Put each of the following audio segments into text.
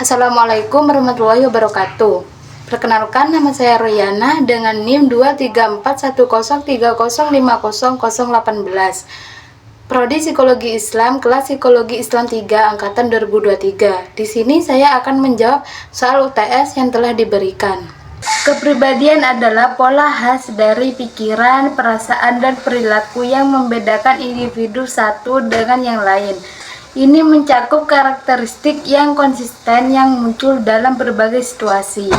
Assalamualaikum warahmatullahi wabarakatuh. Perkenalkan, nama saya Royana dengan NIM 2341030305018. Prodi Psikologi Islam, kelas Psikologi Islam 3 angkatan 2023. Di sini saya akan menjawab soal UTS yang telah diberikan. Kepribadian adalah pola khas dari pikiran, perasaan, dan perilaku yang membedakan individu satu dengan yang lain. Ini mencakup karakteristik yang konsisten yang muncul dalam berbagai situasi.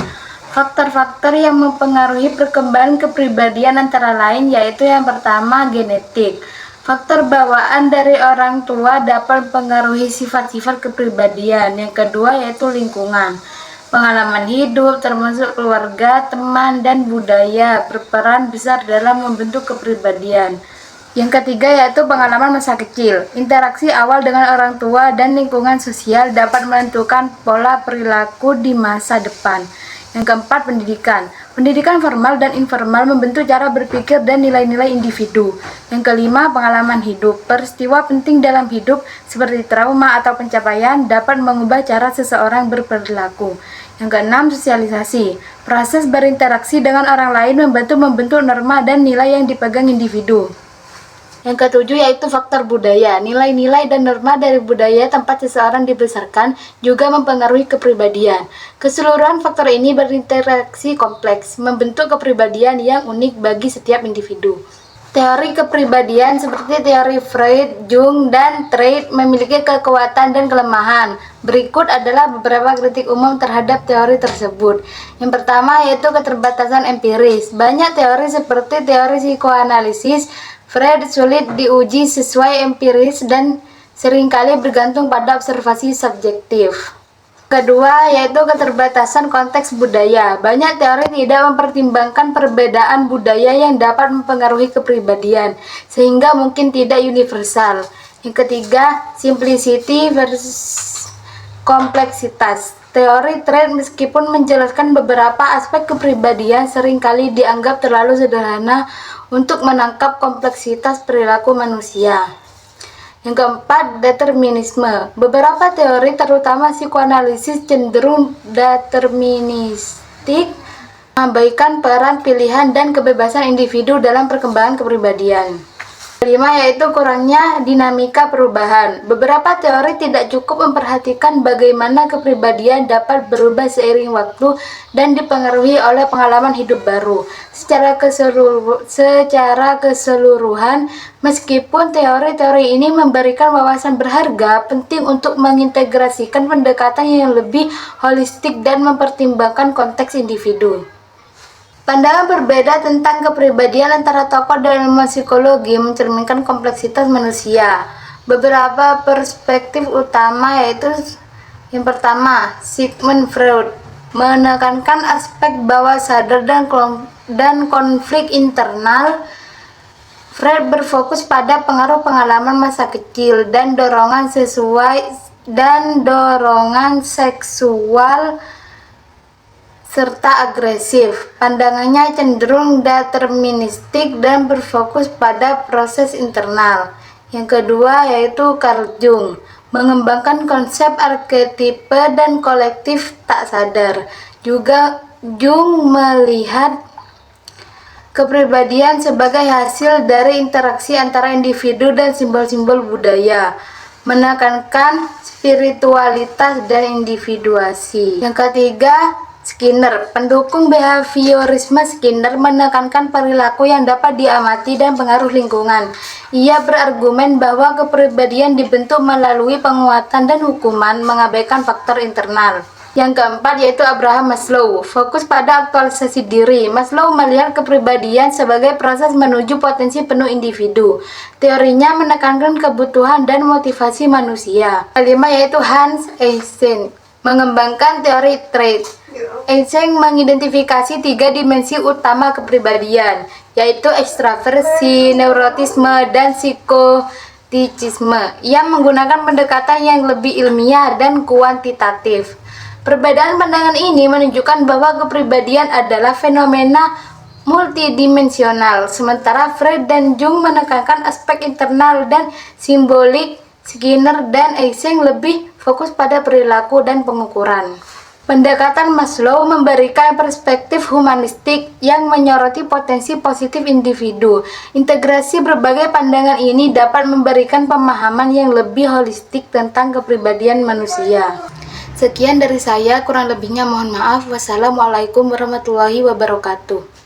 Faktor-faktor yang mempengaruhi perkembangan kepribadian antara lain yaitu yang pertama, genetik. Faktor bawaan dari orang tua dapat mempengaruhi sifat-sifat kepribadian. Yang kedua yaitu lingkungan. Pengalaman hidup termasuk keluarga, teman, dan budaya berperan besar dalam membentuk kepribadian. Yang ketiga yaitu pengalaman masa kecil. Interaksi awal dengan orang tua dan lingkungan sosial dapat menentukan pola perilaku di masa depan. Yang keempat, pendidikan. Pendidikan formal dan informal membentuk cara berpikir dan nilai-nilai individu. Yang kelima, pengalaman hidup. Peristiwa penting dalam hidup seperti trauma atau pencapaian dapat mengubah cara seseorang berperilaku. Yang keenam, sosialisasi. Proses berinteraksi dengan orang lain membentuk norma dan nilai yang dipegang individu. Yang ketujuh yaitu faktor budaya. Nilai-nilai dan norma dari budaya tempat seseorang dibesarkan juga mempengaruhi kepribadian. Keseluruhan faktor ini berinteraksi kompleks, membentuk kepribadian yang unik bagi setiap individu. Teori kepribadian seperti teori Freud, Jung, dan Treid memiliki kekuatan dan kelemahan. Berikut adalah beberapa kritik umum terhadap teori tersebut. Yang pertama yaitu keterbatasan empiris. Banyak teori seperti teori psikoanalisis Freud sulit diuji sesuai empiris dan seringkali bergantung pada observasi subjektif. Kedua, yaitu keterbatasan konteks budaya. Banyak teori tidak mempertimbangkan perbedaan budaya yang dapat mempengaruhi kepribadian, sehingga mungkin tidak universal. Yang ketiga, simplicity versus kompleksitas. Teori Treid meskipun menjelaskan beberapa aspek kepribadian seringkali dianggap terlalu sederhana untuk menangkap kompleksitas perilaku manusia. Yang keempat, determinisme. Beberapa teori terutama psikoanalisis cenderung deterministik, mengabaikan peran pilihan dan kebebasan individu dalam perkembangan kepribadian. Kelima yaitu kurangnya dinamika perubahan. Beberapa teori tidak cukup memperhatikan bagaimana kepribadian dapat berubah seiring waktu dan dipengaruhi oleh pengalaman hidup baru. Secara keseluruhan, meskipun teori-teori ini memberikan wawasan berharga, penting untuk mengintegrasikan pendekatan yang lebih holistik dan mempertimbangkan konteks individu. Pandangan berbeda tentang kepribadian antara tokoh dan ilmu psikologi mencerminkan kompleksitas manusia. Beberapa perspektif utama yaitu yang pertama, Sigmund Freud menekankan aspek bawah sadar dan konflik internal. Freud berfokus pada pengaruh pengalaman masa kecil dan dorongan seksual serta agresif. Pandangannya cenderung deterministik dan berfokus pada proses internal. Yang kedua yaitu Carl Jung, mengembangkan konsep arketipe dan kolektif tak sadar. Juga Jung melihat kepribadian sebagai hasil dari interaksi antara individu dan simbol-simbol budaya, menekankan spiritualitas dan individuasi. Yang ketiga, Skinner, pendukung behaviorisme. Skinner menekankan perilaku yang dapat diamati dan pengaruh lingkungan. Ia berargumen bahwa kepribadian dibentuk melalui penguatan dan hukuman, mengabaikan faktor internal. Yang keempat yaitu Abraham Maslow, fokus pada aktualisasi diri. Maslow melihat kepribadian sebagai proses menuju potensi penuh individu. Teorinya menekankan kebutuhan dan motivasi manusia. Kelima yaitu Hans Eysenck, mengembangkan teori Treid. Eysenck mengidentifikasi 3 dimensi utama kepribadian, yaitu ekstraversi, neurotisme, dan psikotisisme. Ia menggunakan pendekatan yang lebih ilmiah dan kuantitatif. Perbedaan pandangan ini menunjukkan bahwa kepribadian adalah fenomena multidimensional, sementara Freud dan Jung menekankan aspek internal dan simbolik. Skinner dan Eysenck lebih fokus pada perilaku dan pengukuran. Pendekatan Maslow memberikan perspektif humanistik yang menyoroti potensi positif individu. Integrasi berbagai pandangan ini dapat memberikan pemahaman yang lebih holistik tentang kepribadian manusia. Sekian dari saya, kurang lebihnya mohon maaf. Wassalamualaikum warahmatullahi wabarakatuh.